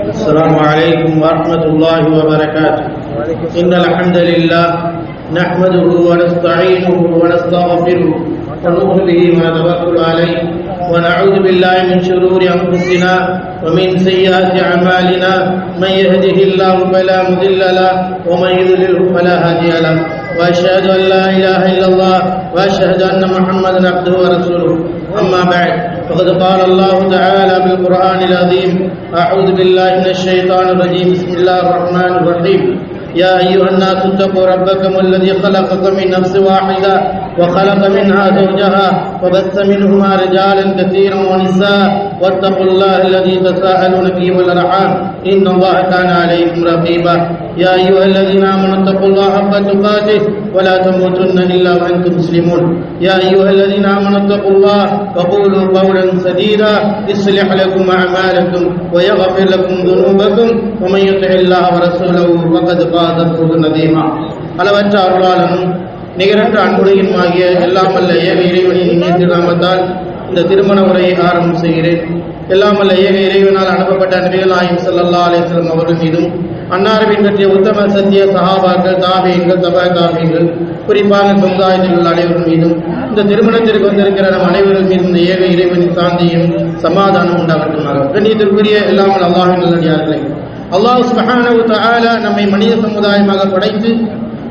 السلام عليكم ورحمة الله وبركاته. إن الحمد لله نحمده ونستعينه ونستغفره ونؤمن به ونتوكل عليه ونعوذ بالله من شرور أنفسنا ومن سيئات أعمالنا من يهده الله فلا مضل له ومن يضلل فلا هادي له وأشهد أن لا إله إلا الله وأشهد أن محمدا عبده ورسوله. أما بعد فقد قال الله تعالى بالقرآن العظيم: أعوذ بالله من الشيطان الرجيم. بسم الله الرحمن الرحيم. يا أيها الناس اتقوا ربكم الذي خلقكم من نفس واحدة وخلق منها زوجها وبث منهما رجالا كثيرا ونساء واتقوا الله الذي تساءلون به والأرحام إن الله كان عليكم رقيبا. يا أيها الذين آمنوا اتقوا الله حق تقاته ولا تموتن إلا وأنتم مسلمون. يا أيها الذين آمنوا اتقوا الله وقولوا قولا سديدا يصلح لكم أعمالكم ويغفر لكم ذنوبكم ومن يطع الله ورسوله فقد فاز فوزا عظيما. அளவற்ற அருளாளனும் நிகரற்ற அன்புடையுமாகிய எல்லாம் வல்ல ஏக இறைவனின் இனிய திருநாமத்தால் இந்த திருமண உரையை ஆரம்பம் செய்கிறேன். எல்லாம் வல்ல ஏக இறைவனால் அனுப்பப்பட்ட நபிகள் நாயகம் ஸல்லல்லாஹு அலைஹி வஸல்லம் அவர்கள் மீதும் அன்னாரை பின்பற்றிய உத்தம சத்திய சஹாபாக்கள், தாபீன்கள், தபா தாபீன்கள், குறிப்பாக சமுதாயத்தில் உள்ள அனைவர்கள் மீதும் இந்த திருமணத்திற்கு வந்திருக்கிற நம் அனைவர்கள் மீதும் இந்த ஏக இறைவனின் சாந்தியும் சமாதானம் உண்டாகட்டுமாக. கண்ணியத்திற்குரிய எல்லாம் அல்லாஹ்வின் நல்லடியார்களே, அல்லாஹ் சுப்ஹானஹு வ தஆலா நம்மை மனித சமுதாயமாக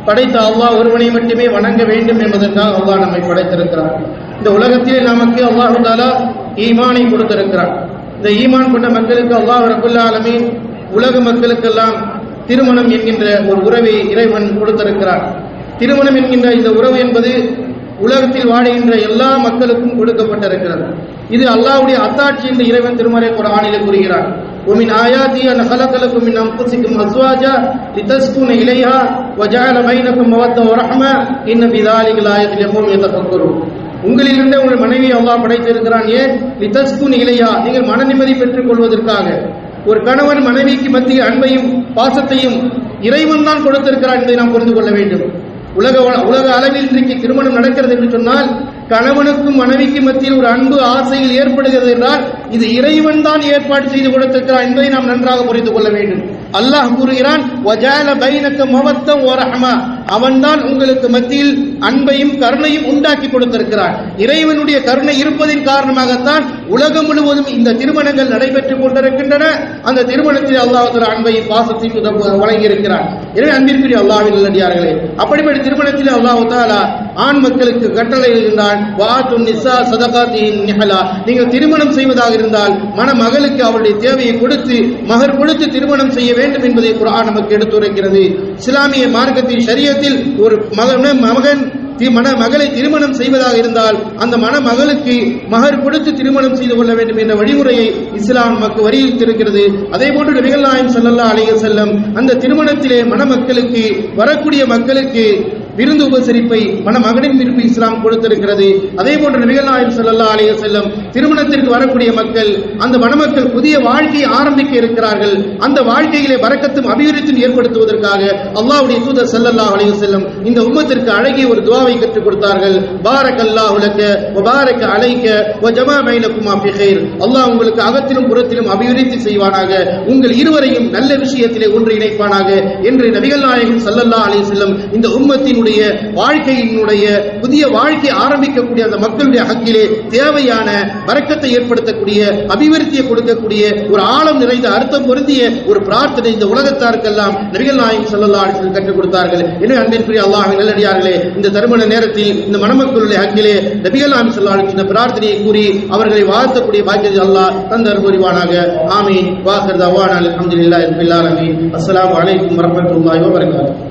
படைத்த அல்லாஹ் ஒருவனை மட்டுமே வணங்க வேண்டும் என்பதற்காக அல்லாஹ் நம்மை படைத்திருக்கிறார். இந்த உலகத்திலே நமக்கு அல்லாஹ் தஆலா ஈமானை கொடுத்திருக்கிறார். இந்த ஈமான் கொண்ட மக்களுக்கு அல்லாஹ் ரப்பல் ஆலமீன் உலக மக்களுக்கெல்லாம் திருமணம் என்கின்ற ஒரு உறவை இறைவன் கொடுத்திருக்கிறார். திருமணம் என்கின்ற இந்த உறவு என்பது உலகத்தில் வாழுகின்ற எல்லா மக்களுக்கும் கொடுக்கப்பட்டிருக்கிறது. இது அல்லாஹ்வுடைய அத்தாட்சி என்று இறைவன் திருமறை குர்ஆனிலே கூறுகிறார். ومن آياته أن خلق لكم من أنفسكم أزواجا لتسكنوا إليها وجعل بينكم مودة ورحمة إن في ذلك لآيات لقوم يتفكرون. உங்களிலிருந்து உங்கள் மனைவியை அல்லாஹ் படைத்திருக்கிறான். ஏன்? லிதஸ்குன் இலையா, நீங்கள் மன நிம்மதி பெற்றுக் கொள்வதற்காக. ஒரு கணவன் மனைவிக்கு மத்திய அன்பையும் பாசத்தையும் இறைவன் தான் கொடுத்திருக்கிறான் என்பதை நாம் புரிந்து கொள்ள வேண்டும். உலக அளவில் இன்றைக்கு திருமணம் நடக்கிறது என்று சொன்னால் கணவனுக்கும் மனைவிக்கும் மத்தியில் ஒரு அன்பு ஆசைகள் ஏற்படுகிறது என்றால் இது இறைவன் தான் ஏற்பாடு செய்து கொடுத்திருக்கிறான் என்பதை நாம் நன்றாக புரிந்து கொள்ள வேண்டும். அல்லாஹ் கூறுகிறான், வஜஅல பைனக மவத்தா வ ரஹ்மா, அவன்தான் உங்களுக்கு மத்தியில் அன்பையும் கருணையும் உண்டாக்கி கொடுத்திருக்கிறான். இறைவனுடைய கருணை இருப்பதின் காரணமாகத்தான் உலகம் முழுவதும் இந்த திருமணங்கள் நடைபெற்றுக் கொண்டிருக்கின்றன. அந்த திருமணத்தில் அல்லாஹ் தஆலா அன்பையும் பாசத்தையும் வழங்கி இருக்கிறான். எனவே அன்பிற்குரிய அல்லாஹ்வின் நல்லடியார்களே, அப்படிப்பட்ட திருமணத்தில் அல்லாஹ் தஆலா ஆண் மக்களுக்கு கட்டளை இருந்தான், வாத்துன் நிஸா ஸதகாத்திஹின் நிஹலா, நீங்கள் திருமணம் செய்வதாக இருந்தால் மணமகளுக்கு அவருடைய தேவையை கொடுத்து மகர் கொடுத்து திருமணம் செய்ய வேண்டும் என்பதை குர்ஆன் நமக்கு எடுத்துரைக்கிறது. இஸ்லாமிய மார்க்கத்தின் ஷரியத்தில் ஒரு மகளை திருமணம் செய்வதாக இருந்தால் அந்த மணமகளுக்கு மகர் கொடுத்து திருமணம் செய்து கொள்ள வேண்டும் என்ற வழிமுறையை இஸ்லாம் நமக்கு வலியுறுத்தியிருக்கிறது. அதே போன்று நபிகள் நாயகம் ஸல்லல்லாஹு அலைஹி வஸல்லம் அந்த திருமணத்திலே மணமக்களுக்கு வரக்கூடிய மக்களுக்கு விருந்து உபசரிப்பை மணமகனின் விருப்பி இஸ்லாம் கொடுத்திருக்கிறது. அதே போன்று நபிகள் நாயகம் ஸல்லல்லாஹு அலைஹி வஸல்லம் திருமணத்திற்கு வரக்கூடிய மக்கள் அந்த மணமக்கள் புதிய வாழ்க்கையை ஆரம்பிக்க இருக்கிறார்கள். அந்த வாழ்க்கையிலே பரக்கத்தும் அபிவிருத்தியும் ஏற்படுத்துவதற்காக அல்லாஹ்வுடைய தூதர் ஸல்லல்லாஹு அலைஹி வஸல்லம் இந்த உம்மத்திற்கு அழகிய ஒரு துஆவை கற்றுக் கொடுத்தார்கள். பாரக்கல்லாஹு லக வ பாரக அலைக வ ஜமா பைனகுமா ஃபி கைர், அல்லாஹ் உங்களுக்கு அகத்திலும் புறத்திலும் அபிவிருத்தி செய்வானாக, உங்கள் இருவரையும் நல்ல விஷயத்திலே ஒன்று இணைப்பானாக என்று நபிகள் நாயகம் ஸல்லல்லாஹு அலைஹி வஸல்லம் இந்த உம்மத்தின் வாழ்க்கையினுடைய புதிய வாழ்க்கை ஆரம்பிக்கக்கூடிய அந்த மக்களுடைய ஹக்கிலே தேவையான பரக்கத்தை ஏற்படுத்தக்கூடிய அபிவிருத்தியை கொடுக்கக்கூடிய ஒரு ஆழம் நிறைந்த அர்த்தம் பொருந்திய ஒரு பிரார்த்தனை இந்த உலகத்தாருக்கெல்லாம் நபிகள் நாயகம் ஸல்லல்லாஹு அலைஹி வஸல்லம் கற்றுக் கொடுத்தார்கள். எனவே அன்பிற்குரிய அல்லாஹ்வின் நல்லடியார்களே, இந்த திருமண நேரத்தில் இந்த மணமக்களுடைய ஹக்கிலே நபிகள் நாயகம் ஸல்லல்லாஹு அலைஹி வஸல்லம் இந்த பிரார்த்தனையை கூறி அவர்களை வாழ்த்தக்கூடிய பாக்கியத்தை அல்லாஹ் தந்தர் புரிவானாக. ஆமீன். வாஹிர் தஅவானா அல்ஹம்துலில்லாஹி ரப்பில் ஆலமீன். அஸ்ஸலாமு அலைக்கும் வரஹ்மத்துல்லாஹி வ பரகாத்துஹு.